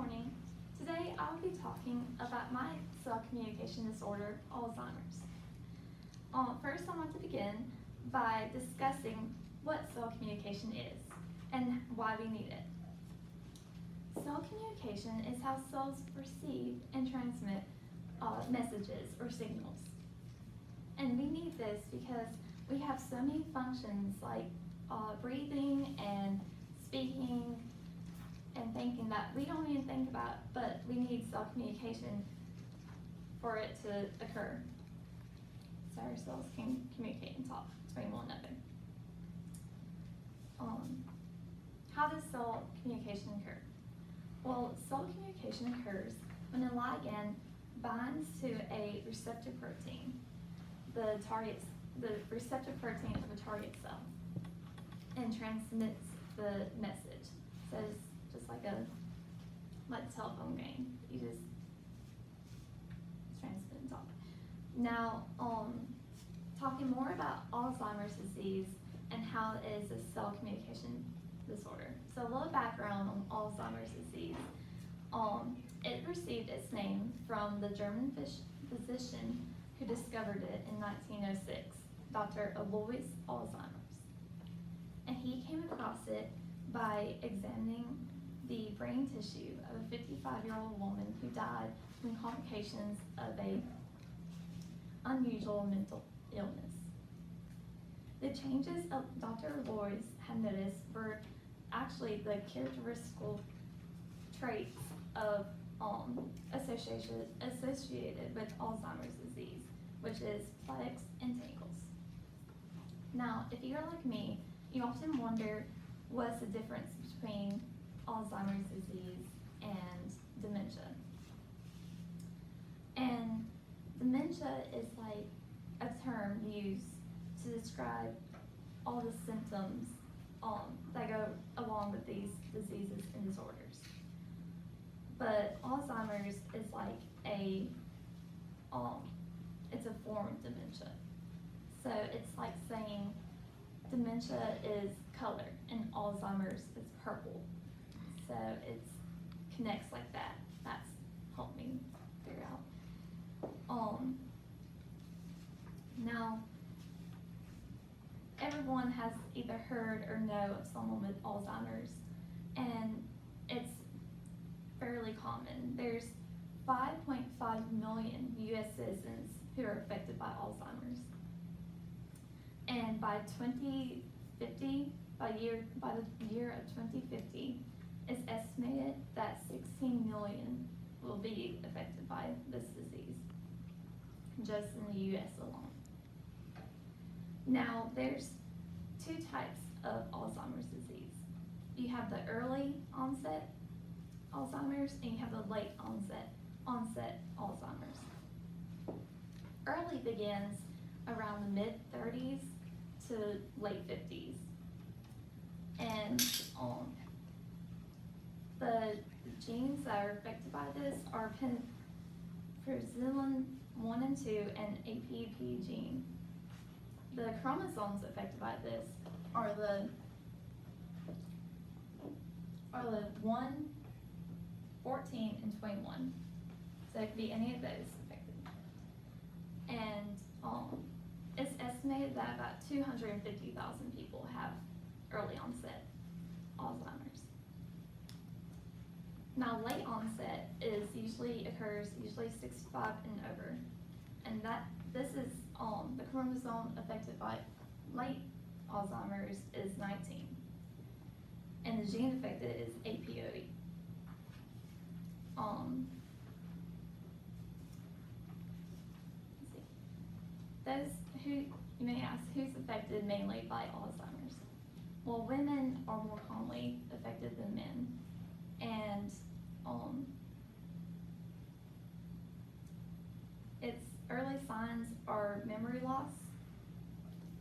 morning. Today I'll be talking about my cell communication disorder, Alzheimer's. First, I want to begin by discussing what cell communication is and why we need it. Cell communication is how cells receive and transmit messages or signals. And we need this because we have so many functions like breathing and speaking and thinking that we don't even think about, but we need cell communication for it to occur. So our cells can communicate and talk between one another. How does cell communication occur? Well, cell communication occurs when a ligand binds to a receptor protein, the receptor protein of a target cell, and transmits the message. So it's just like a telephone game. You just transmit and talk. Now, talking more about Alzheimer's disease and how it is a cell communication disorder. So a little background on Alzheimer's disease. It received its name from the German physician who discovered it in 1906, Dr. Alois Alzheimer's. And he came across it by examining the brain tissue of a 55-year-old woman who died from complications of an unusual mental illness. The changes Dr. Alois had noticed were actually the characteristical traits of associated with Alzheimer's disease, which is plaques and tangles. Now, if you're like me, you often wonder what's the difference between Alzheimer's disease and dementia. And dementia is like a term used to describe all the symptoms that go along with these diseases and disorders. But Alzheimer's is like it's a form of dementia. So it's like saying dementia is color and Alzheimer's is purple. So it connects like that. That's helped me figure out. Now, everyone has either heard or know of someone with Alzheimer's, and it's fairly common. There's 5.5 million U.S. citizens who are affected by Alzheimer's. And by 2050, by the year of 2050, it's estimated that 16 million will be affected by this disease, just in the U.S. alone. Now, there's two types of Alzheimer's disease. You have the early onset Alzheimer's and you have the late onset Alzheimer's. Early begins around the mid-30s to late 50s. And the genes that are affected by this are Penicillin 1 and 2 and APB gene. The chromosomes affected by this are the 1, 14, and 21. So it could be any of those affected. And it's estimated that about 250,000 people have early onset Alzheimer's. Now, late onset occurs usually 65 and over, and this is the chromosome affected by late Alzheimer's is 19, and the gene affected is APBio. Those who, you may ask, who's affected mainly by Alzheimer's? Well, women are more commonly affected than men, and its early signs are memory loss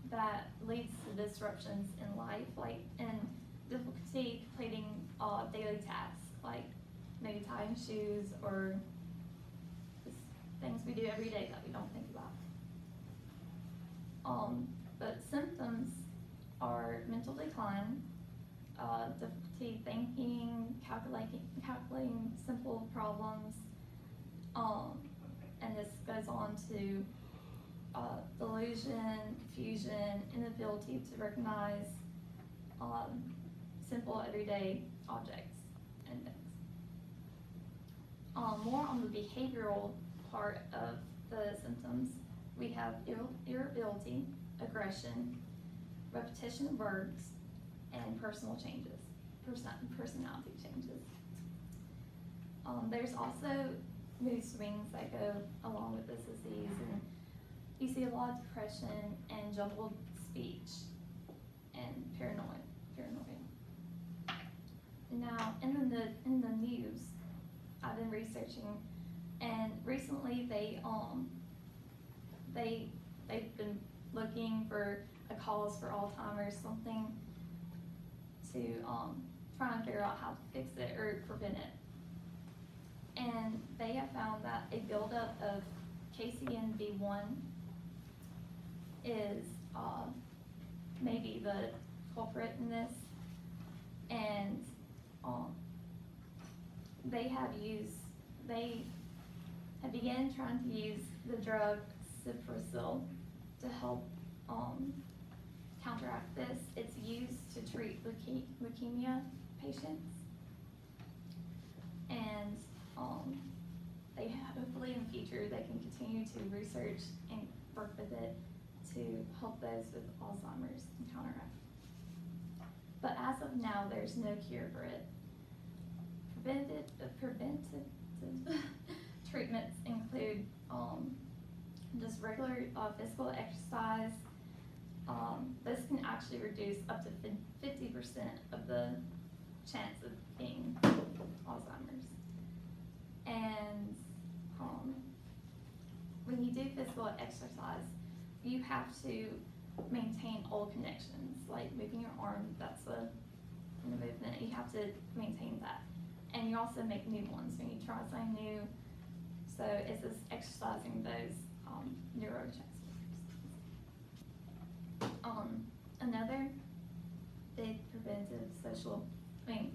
that leads to disruptions in life, like and difficulty completing daily tasks, like maybe tying shoes or just things we do every day that we don't think about. But symptoms are mental decline, difficulty thinking, calculating simple problems, and this goes on to delusion, confusion, inability to recognize simple everyday objects and things. More on the behavioral part of the symptoms, we have irritability, aggression, repetition of words, and personality changes. There's also mood swings that go along with this disease, and you see a lot of depression and jumbled speech and paranoia. Now, in the news, I've been researching, and recently they've been looking for a cause for Alzheimer's, something to try and figure out how to fix it or prevent it. And they have found that a buildup of KCNB1 is maybe the culprit in this, and they have begun trying to use the drug Ciprocil to help counteract this. It's used to treat leukemia patients, and they hopefully in the future they can continue to research and work with it to help those with Alzheimer's and counteract. But as of now, there's no cure for it. Preventive treatments include just regular physical exercise. This can actually reduce up to 50% of the chance of being Alzheimer's. And when you do physical exercise, you have to maintain old connections, like moving your arm, that's a movement, you have to maintain that. And you also make new ones when you try something new. So it's just exercising those neurotransmitters. Another big preventive thing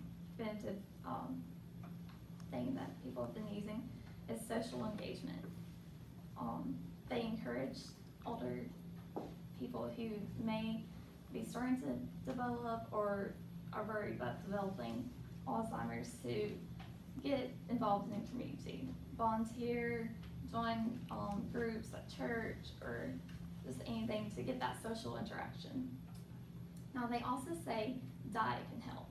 that people have been using is social engagement. They encourage older people who may be starting to develop or are worried about developing Alzheimer's to get involved in the community, volunteer, join groups at church, or just anything to get that social interaction. Now they also say diet can help.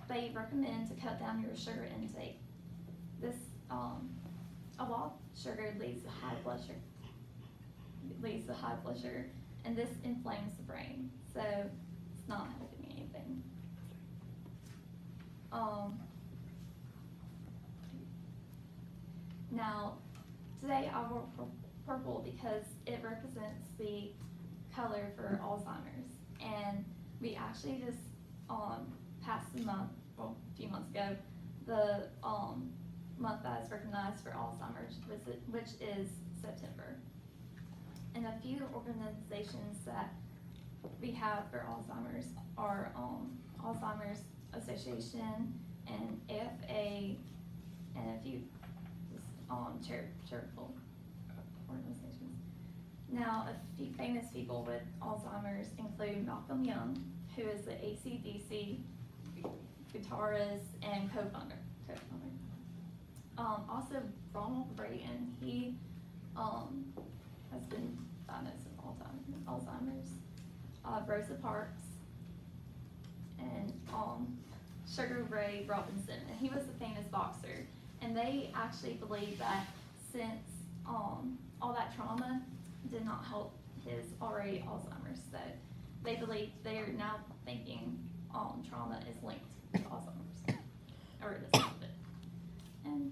They recommend to cut down your sugar intake. This a lot of sugar leads to high blood sugar, and this inflames the brain, so it's not helping anything. Now, today I wore purple because it represents the color for Alzheimer's, and we actually just passed the month, well, a few months ago, the month that is recognized for Alzheimer's, which is September. And a few organizations that we have for Alzheimer's are Alzheimer's Association and AFA, and a few charitable organizations. Now, a few famous people with Alzheimer's include Malcolm Young, who is the AC/DC guitarist and co-founder. Also, Ronald Reagan, he has been diagnosed with Alzheimer's. Rosa Parks, and Sugar Ray Robinson, and he was a famous boxer. And they actually believe that since all that trauma did not help his already Alzheimer's, so they believe they are now thinking trauma is linked to Alzheimer's, or it is not. And